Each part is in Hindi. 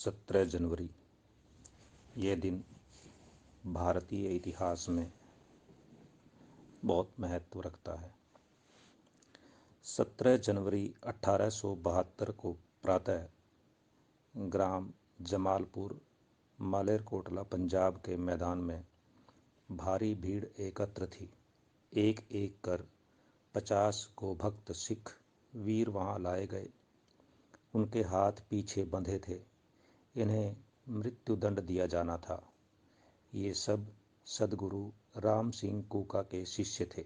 17 जनवरी ये दिन भारतीय इतिहास में बहुत महत्व रखता है। 17 जनवरी 1872 को प्रातः ग्राम जमालपुर मालेरकोटला पंजाब के मैदान में भारी भीड़ एकत्र थी। एक एक कर 50 गोभक्त सिख वीर वहां लाए गए। उनके हाथ पीछे बंधे थे। इन्हें मृत्युदंड दिया जाना था। ये सब सदगुरु राम सिंह कूका के शिष्य थे।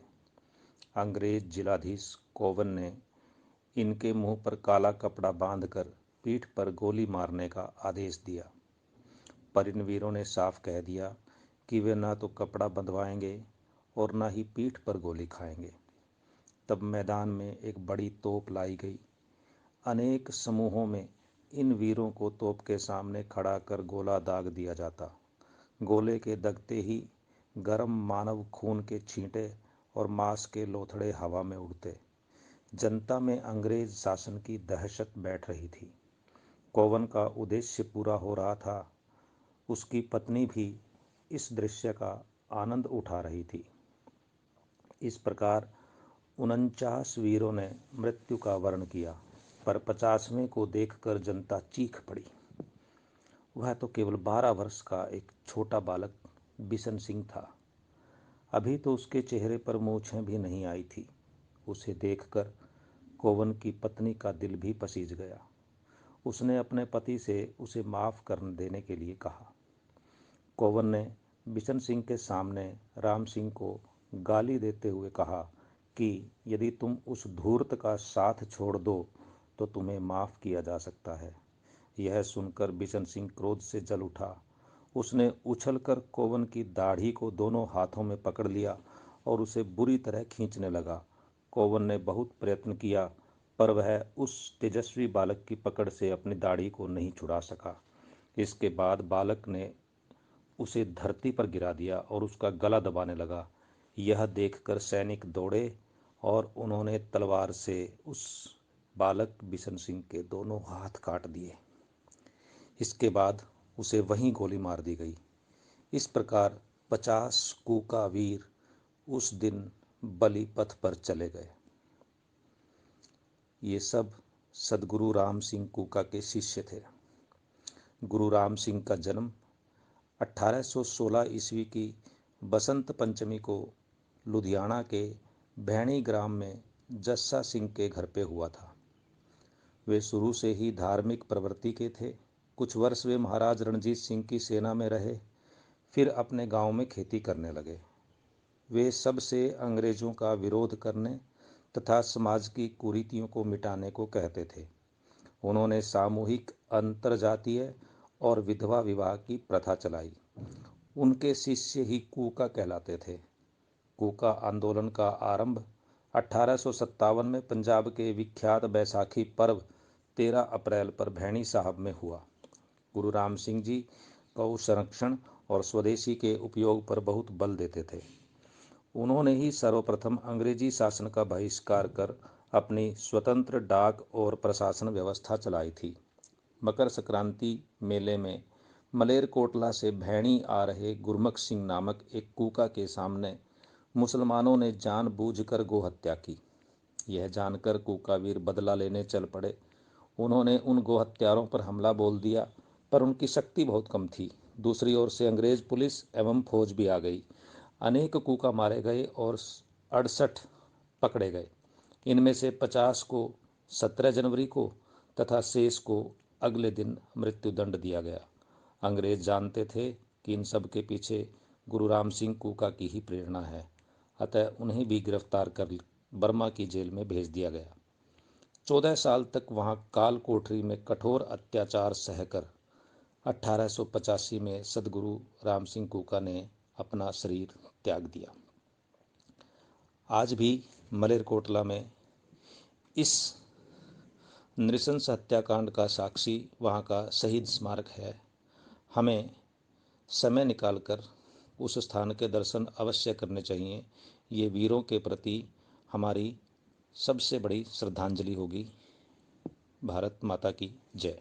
अंग्रेज जिलाधीश कोवन ने इनके मुंह पर काला कपड़ा बांधकर पीठ पर गोली मारने का आदेश दिया। पर इन वीरों ने साफ कह दिया कि वे ना तो कपड़ा बंधवाएंगे और ना ही पीठ पर गोली खाएंगे। तब मैदान में एक बड़ी तोप लाई गई। अनेक समूहों में इन वीरों को तोप के सामने खड़ा कर गोला दाग दिया जाता। गोले के दगते ही गर्म मानव खून के छींटे और मांस के लोथड़े हवा में उड़ते। जनता में अंग्रेज शासन की दहशत बैठ रही थी। कोवन का उद्देश्य पूरा हो रहा था। उसकी पत्नी भी इस दृश्य का आनंद उठा रही थी। इस प्रकार 49 वीरों ने मृत्यु का वर्ण किया, पर 50वें को देखकर जनता चीख पड़ी। वह तो केवल 12 वर्ष का एक छोटा बालक बिशन सिंह था। अभी तो उसके चेहरे पर मूछें भी नहीं आई थी। उसे देखकर कोवन की पत्नी का दिल भी पसीज गया। उसने अपने पति से उसे माफ कर देने के लिए कहा। कोवन ने बिशन सिंह के सामने राम सिंह को गाली देते हुए कहा कि यदि तुम उस धूर्त का साथ छोड़ दो तो तुम्हें माफ किया जा सकता है। यह सुनकर बिशन सिंह क्रोध से जल उठा। उसने उछलकर कोवन की दाढ़ी को दोनों हाथों में पकड़ लिया और उसे बुरी तरह खींचने लगा। कोवन ने बहुत प्रयत्न किया, पर वह उस तेजस्वी बालक की पकड़ से अपनी दाढ़ी को नहीं छुड़ा सका। इसके बाद बालक ने उसे धरती पर गिरा दिया और उसका गला दबाने लगा। यह देखकर सैनिक दौड़े और उन्होंने तलवार से उस बालक बिशन सिंह के दोनों हाथ काट दिए। इसके बाद उसे वहीं गोली मार दी गई। इस प्रकार 50 कूका वीर उस दिन बलि पथ पर चले गए। ये सब सदगुरु राम सिंह कूका के शिष्य थे। गुरु राम सिंह का जन्म 1816 ईस्वी की बसंत पंचमी को लुधियाना के भैणी ग्राम में जस्सा सिंह के घर पे हुआ था। वे शुरू से ही धार्मिक प्रवृत्ति के थे। कुछ वर्ष वे महाराज रणजीत सिंह की सेना में रहे, फिर अपने गांव में खेती करने लगे। वे सबसे अंग्रेजों का विरोध करने तथा समाज की कुरीतियों को मिटाने को कहते थे। उन्होंने सामूहिक अंतरजातीय और विधवा विवाह की प्रथा चलाई। उनके शिष्य ही कूका कहलाते थे। कूका आंदोलन का आरंभ 1857 में पंजाब के विख्यात बैसाखी पर्व 13 अप्रैल पर भैणी साहब में हुआ। गुरु राम सिंह जी गौ संरक्षण और स्वदेशी के उपयोग पर बहुत बल देते थे। उन्होंने ही सर्वप्रथम अंग्रेजी शासन का बहिष्कार कर अपनी स्वतंत्र डाक और प्रशासन व्यवस्था चलाई थी। मकर संक्रांति मेले में मलेरकोटला से भैणी आ रहे गुरमुख सिंह नामक एक कूका के सामने मुसलमानों ने जानबूझकर गोहत्या की। यह जानकर कूका वीर बदला लेने चल पड़े। उन्होंने उन गोहत्यारों पर हमला बोल दिया, पर उनकी शक्ति बहुत कम थी। दूसरी ओर से अंग्रेज पुलिस एवं फौज भी आ गई। अनेक कूका मारे गए और 68 पकड़े गए। इनमें से 50 को 17 जनवरी को तथा शेष को अगले दिन मृत्युदंड दिया गया। अंग्रेज जानते थे कि इन सब के पीछे गुरु राम सिंह कूका की ही प्रेरणा है, अतः उन्हें भी गिरफ्तार कर बर्मा की जेल में भेज दिया गया। 14 साल तक वहां काल कोठरी में कठोर अत्याचार सहकर 1885 में सदगुरु राम सिंह कूका ने अपना शरीर त्याग दिया। आज भी मलेरकोटला में इस नृशंस हत्याकांड का साक्षी वहाँ का शहीद स्मारक है। हमें समय निकालकर उस स्थान के दर्शन अवश्य करने चाहिए। ये वीरों के प्रति हमारी सबसे बड़ी श्रद्धांजलि होगी। भारत माता की जय।